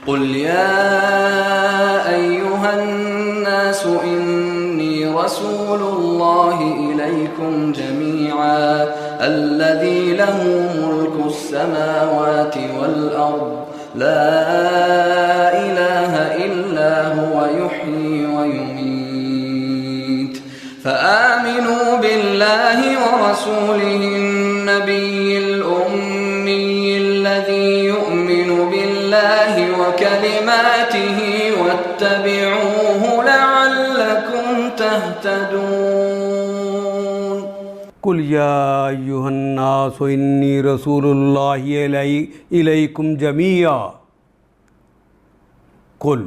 قل يا أيها الناس إني رسول الله إليكم جميعا الذي له ملك السماوات والأرض لا إله إلا هو يحيي ويميت فآمنوا بالله ورسوله النبي الأمي الذي يؤمن بالله وكلماته واتبعوه لعلكم تهتدون قل یا ایھا الناس انی رسول اللہ الیکم جمیعا قل،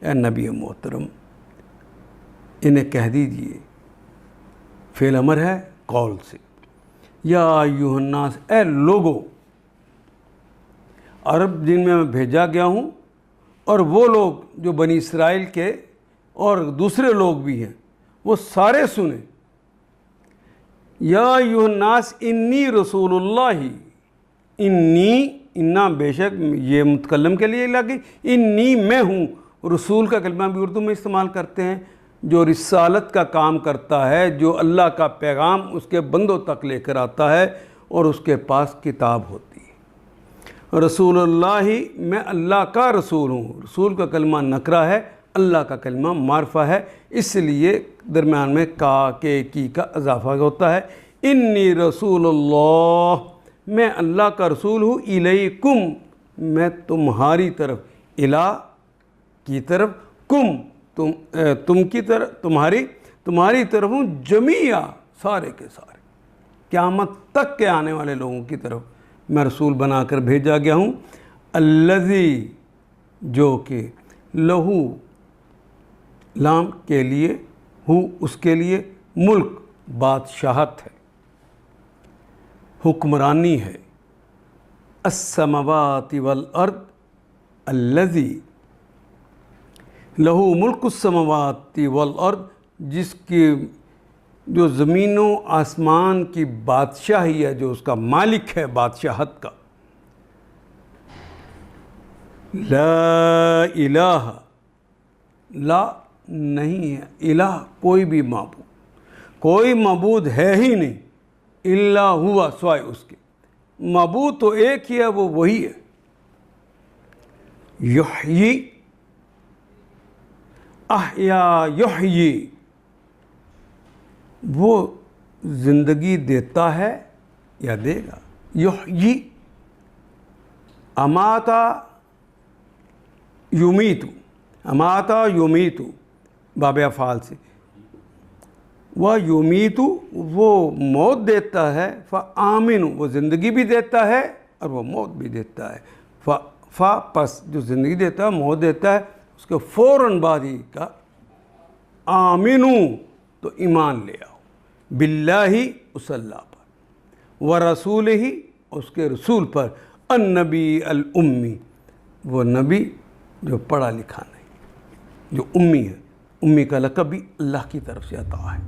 اے نبی محترم انہیں کہہ دیجئے، فعل امر ہے قول سے، یا ایھا الناس اے لوگو، عرب جن میں بھیجا گیا ہوں اور وہ لوگ جو بنی اسرائیل کے اور دوسرے لوگ بھی ہیں وہ سارے سنیں، یا ایھا الناس انی رسول اللہ، انا بے شک یہ متکلم کے لیے لگی، انی میں ہوں، رسول کا کلمہ بھی اردو میں استعمال کرتے ہیں، جو رسالت کا کام کرتا ہے، جو اللہ کا پیغام اس کے بندوں تک لے کر آتا ہے اور اس کے پاس کتاب ہوتی ہے۔ رسول اللہ، میں اللہ کا رسول ہوں، رسول کا کلمہ نکرہ ہے، اللہ کا کلمہ معرفہ ہے، اس لیے درمیان میں کا کے کی کا اضافہ ہوتا ہے۔ انی رسول اللہ، میں اللہ کا رسول ہوں، الیکم، میں تمہاری طرف، الا کی طرف، کم تم کی طرف، تمہاری طرف ہوں، جمیعا سارے کے سارے، قیامت تک کے آنے والے لوگوں کی طرف میں رسول بنا کر بھیجا گیا ہوں۔ الذی، جو کہ لہو، لام کے لیے، ہو اس کے لیے، ملک بادشاہت ہے، حکمرانی ہے، السماوات والارض، الذی لہو ملک السماوات والارض، جس کی جو زمین و آسمان کی بادشاہی ہے، جو اس کا مالک ہے بادشاہت کا۔ لا الہ، لا نہیں ہے، الہ کوئی بھی معبود، کوئی معبود ہے ہی نہیں، الا ہوا سوائے اس کے، معبود تو ایک ہی ہے، وہ وہی ہے۔ یحیی، احیا یحیی، وہ زندگی دیتا ہے یا دے گا، یحیی، اماتا یمیتو، اماتا یمیتو باب افعال سے، وہ یمیتو، وہ موت دیتا ہے، فآمنو، وہ زندگی بھی دیتا ہے اور وہ موت بھی دیتا ہے، پس جو زندگی دیتا ہے موت دیتا ہے، اس کے فوراً بعد ہی کا آمنو، تو ایمان لے آؤ، باللہ، اس اللہ پر، ورسولہ، اس کے رسول پر، النبی الامی، وہ نبی جو پڑھا لکھا نہیں، جو امی ہے، امی کا لقب بھی اللہ کی طرف سے عطا ہے۔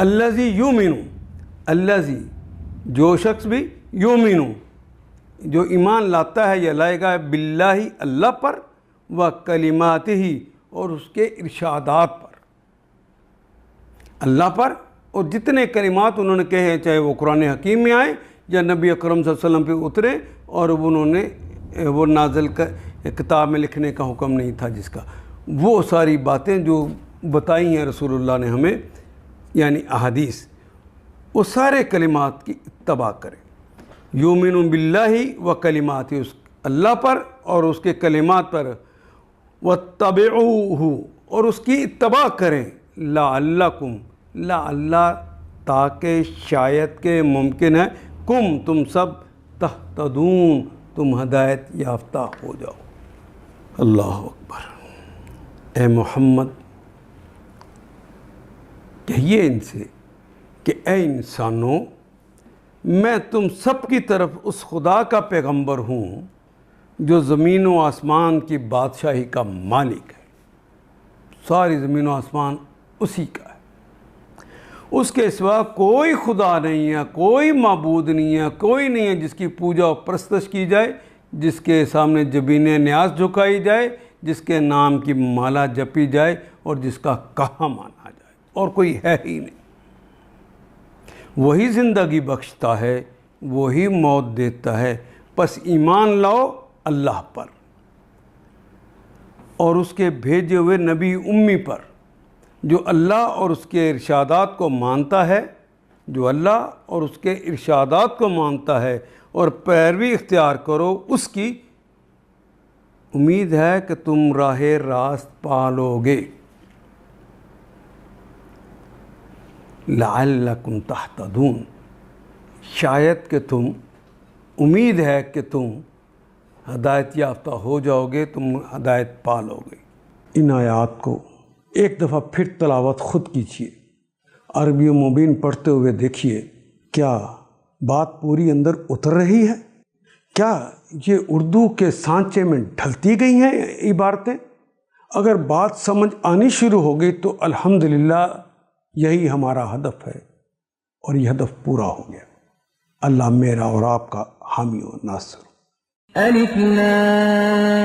الذی یؤمن، الذی، جو شخص بھی، یؤمن، جو ایمان لاتا ہے یا لائے گا، باللہ، اللہ پر، و کلماتہ، اور اس کے ارشادات پر، اللہ پر، اور جتنے کلمات انہوں نے کہے ہیں، چاہے وہ قرآن حکیم میں آئیں یا نبی اکرم صلی اللہ علیہ وسلم پہ اترے، اور انہوں نے وہ نازل کتاب میں لکھنے کا حکم نہیں تھا جس کا، وہ ساری باتیں جو بتائی ہیں رسول اللہ نے ہمیں، یعنی احادیث، وہ سارے کلمات کی اتباع کریں۔ یؤمن باللہ و کلماتہ، اس اللہ پر اور اس کے کلمات پر، واتبعوہ، اور اس کی اتباع کریں، لعلکم، لعل، تاکہ شاید کہ ممکن ہے، تم سب تہتدون، تم ہدایت یافتہ ہو جاؤ۔ اللہ اکبر۔ اے محمد کہیے ان سے کہ اے انسانوں، میں تم سب کی طرف اس خدا کا پیغمبر ہوں جو زمین و آسمان کی بادشاہی کا مالک ہے، ساری زمین و آسمان اسی کا ہے، اس کے سوا کوئی خدا نہیں ہے، کوئی معبود نہیں ہے، کوئی نہیں ہے جس کی پوجا و پرستش کی جائے، جس کے سامنے جبین نیاز جھکائی جائے، جس کے نام کی مالا جپی جائے اور جس کا کہا مانا جائے، اور کوئی ہے ہی نہیں۔ وہی زندگی بخشتا ہے، وہی موت دیتا ہے، پس ایمان لاؤ اللہ پر اور اس کے بھیجے ہوئے نبی امی پر، جو اللہ اور اس کے ارشادات کو مانتا ہے، جو اللہ اور اس کے ارشادات کو مانتا ہے اور پیروی اختیار کرو اس کی، امید ہے کہ تم راہ راست پالو گے۔ لعلکم تہتدون، شاید کہ تم، امید ہے کہ تم ہدایت یافتہ ہو جاؤ گے، تم ہدایت پالو گے۔ ان آیات کو ایک دفعہ پھر تلاوت خود کیجیے، عربی و مبین پڑھتے ہوئے دیکھیے، کیا بات پوری اندر اتر رہی ہے؟ کیا یہ اردو کے سانچے میں ڈھلتی گئی ہیں عبارتیں؟ اگر بات سمجھ آنی شروع ہو گئی تو الحمدللہ یہی ہمارا ہدف ہے، اور یہ ہدف پورا ہو گیا۔ اللہ میرا اور آپ کا حامی و ناصر۔ الف لام